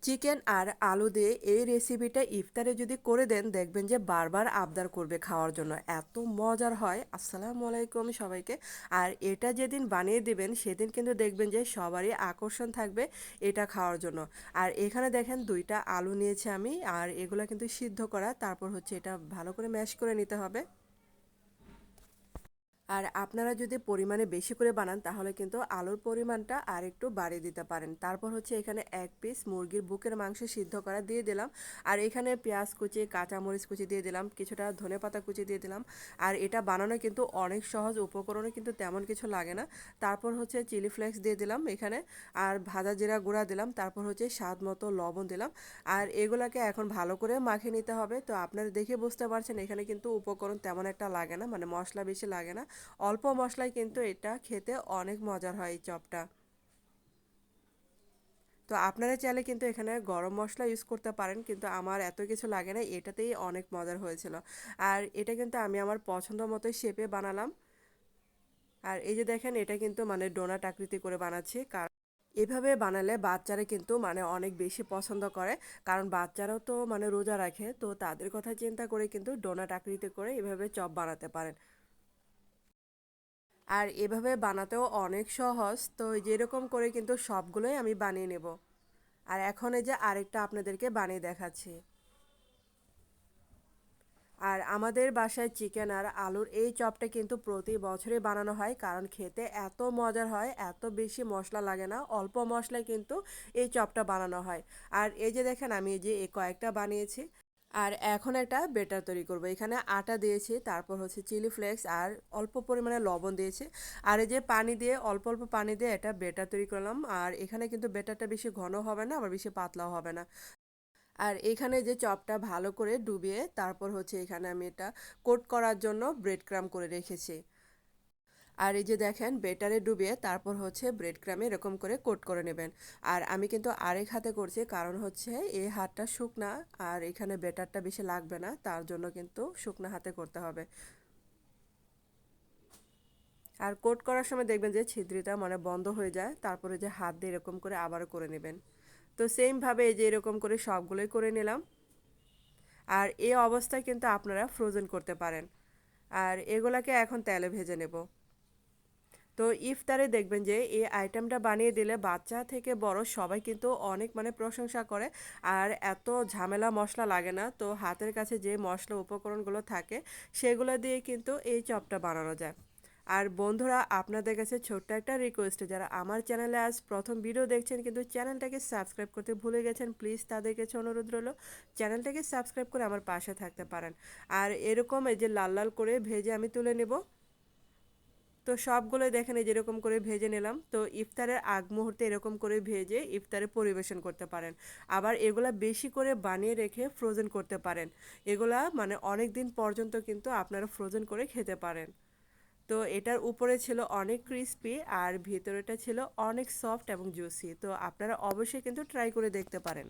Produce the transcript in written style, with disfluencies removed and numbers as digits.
Chicken আর আলু দিয়ে এই রেসিপিটা ইফতারে যদি করে দেন দেখবেন যে বারবার আবদার করবে খাওয়ার জন্য, এত মজার হয়। আসসালামু আলাইকুম সবাইকে। আর এটা যেদিন বানিয়ে দিবেন সেদিন কিন্তু দেখবেন যে সবারই আকর্ষণ থাকবে এটা খাওয়ার জন্য। আর এখানে দেখেন 2টা আলু নিয়েছি আমি, আর এগুলো কিন্তু সিদ্ধ করা, তারপর হচ্ছে এটা ভালো করে ম্যাশ করে নিতে হবে। আর আপনারা যদি পরিমাণে বেশি করে বানান তাহলে কিন্তু আলুর পরিমাণটা আর একটু বাড়িয়ে দিতে পারেন। তারপর হচ্ছে এখানে 1 পিস মুরগির বুকের মাংস সিদ্ধ করা দিয়ে দিলাম। আর এখানে পেঁয়াজ কুচি, কাঁচামরিচ কুচি দিয়ে দিলাম, কিছুটা ধনেপাতা কুচি দিয়ে দিলাম। আর এটা বানানো কিন্তু অনেক সহজ, উপকরণও কিন্তু তেমন কিছু লাগে না। তারপর হচ্ছে চিলি ফ্লেক্স দিয়ে দিলাম এখানে, আর ভাজা জিরা গুঁড়া দিলাম, তারপর হচ্ছে স্বাদ মতো লবণ দিলাম। আর এগুলাকে এখন ভালো করে মাখিয়ে নিতে হবে। তো আপনারা দেখে বুঝতে পারছেন এখানে কিন্তু উপকরণ তেমন একটা লাগে না, মানে মশলা বেশি লাগে না। অল্প মশলায় কিন্তু এটা খেতে অনেক মজার হয় এই চপটা। তো আপনারা চাইলে কিন্তু এখানে গরম মশলা ইউজ করতে পারেন, কিন্তু আমার এত কিছু লাগে না, এটাতেই অনেক মজার হয়েছিল। আর এটা কিন্তু আমি আমার পছন্দ মতো শেপে বানালাম। আর এই যে দেখেন এটা কিন্তু মানে ডোনাট আকৃতি করে বানাচ্ছি, কারণ এভাবে বানালে বাচ্চারা কিন্তু মানে অনেক বেশি পছন্দ করে। কারণ বাচ্চারাও তো মানে রোজা রাখে, তো তাদের কথা চিন্তা করে কিন্তু ডোনাট আকৃতি করে এভাবে চপ বানাতে পারেন। আর এভাবে বানাতেও অনেক সহজ। তো যেরকম করে কিন্তু সবগুলোই আমি বানিয়ে নেব। আর এখন এই যে আরেকটা আপনাদেরকে বানিয়ে দেখাচ্ছি। আর আমাদের বাসায় চিকেন আর আলুর এই চপটা কিন্তু প্রতি বছরই বানানো হয়, কারণ খেতে এত মজার হয়, এত বেশি মশলা লাগে না, অল্প মশলায় কিন্তু এই চপটা বানানো হয়। আর এই যে দেখেন আমি এই যে এই কয়েকটা বানিয়েছি। আর এখন একটা বেটার তৈরি করব। এখানে আটা দিয়েছি, তারপর হচ্ছে চিলি ফ্লেক্স আর অল্প পরিমাণে লবণ দিয়েছি। আর এই যে পানি দিয়ে অল্প অল্প পানি দিয়ে এটা বেটার তৈরি করলাম। আর এখানে কিন্তু বেটারটা বেশি ঘন হবে না, আবার বেশি পাতলাও হবে না। আর এখানে যে চপটা ভালো করে ডুবিয়ে তারপর হচ্ছে এখানে আমি এটা কোট করার জন্য ব্রেড ক্রাম করে রেখেছি। আর এই যে দেখেন বেটারে ডুবিয়ে তারপর হচ্ছে ব্রেড ক্রামে এরকম করে কোট করে নেবেন। আর আমি কিন্তু আরেক হাতে করছি, কারণ হচ্ছে এই হাতটা শুকনা, আর এখানে বেটারটা বেশি লাগবে না, তার জন্য কিন্তু শুকনা হাতে করতে হবে। আর কোট করার সময় দেখবেন যে ছিদ্রিটা মানে বন্ধ হয়ে যায়, তারপরে যে হাত দিয়ে এরকম করে আবারও করে নেবেন। তো সেমভাবে এই যে এরকম করে সবগুলোই করে নিলাম। আর এই অবস্থায় কিন্তু আপনারা ফ্রোজেন করতে পারেন। আর এগুলাকে এখন তেলে ভেজে নেব। তো ইফতারে দেখবেন যে এই আইটেমটা বানিয়ে দিলে বাচ্চা থেকে বড় সবাই কিন্তু অনেক মানে প্রশংসা করে। আর এত ঝামেলা মশলা লাগে না, তো হাতের কাছে যে মশলা উপকরণগুলো থাকে সেগুলো দিয়ে কিন্তু এই চপটা বানানো যায়। আর বন্ধুরা, আপনাদের কাছে ছোট্ট একটা রিকোয়েস্ট, যারা আমার চ্যানেলে আজ প্রথম ভিডিও দেখছেন কিন্তু চ্যানেলটাকে সাবস্ক্রাইব করতে ভুলে গেছেন, প্লিজ তাদের কাছে অনুরোধ রইল চ্যানেলটাকে সাবস্ক্রাইব করে আমার পাশে থাকতে পারেন। আর এরকম এই যে লাল লাল করে ভেজে আমি তুলে নেব। তো সবগুলোই দেখেন এই যেরকম করে ভেজে নিলাম। তো ইফতারের আগ মুহূর্তে এরকম করে ভেজে ইফতারে পরিবেশন করতে পারেন। আবার এগুলা বেশি করে বানিয়ে রেখে ফ্রোজেন করতে পারেন। এগুলা মানে অনেক দিন পর্যন্ত কিন্তু আপনারা ফ্রোজেন করে খেতে পারেন। তো এটার উপরে ছিল অনেক ক্রিস্পি আর ভিতরেটা ছিল অনেক সফট এবং জুসি। তো আপনারা অবশ্যই কিন্তু ট্রাই করে দেখতে পারেন।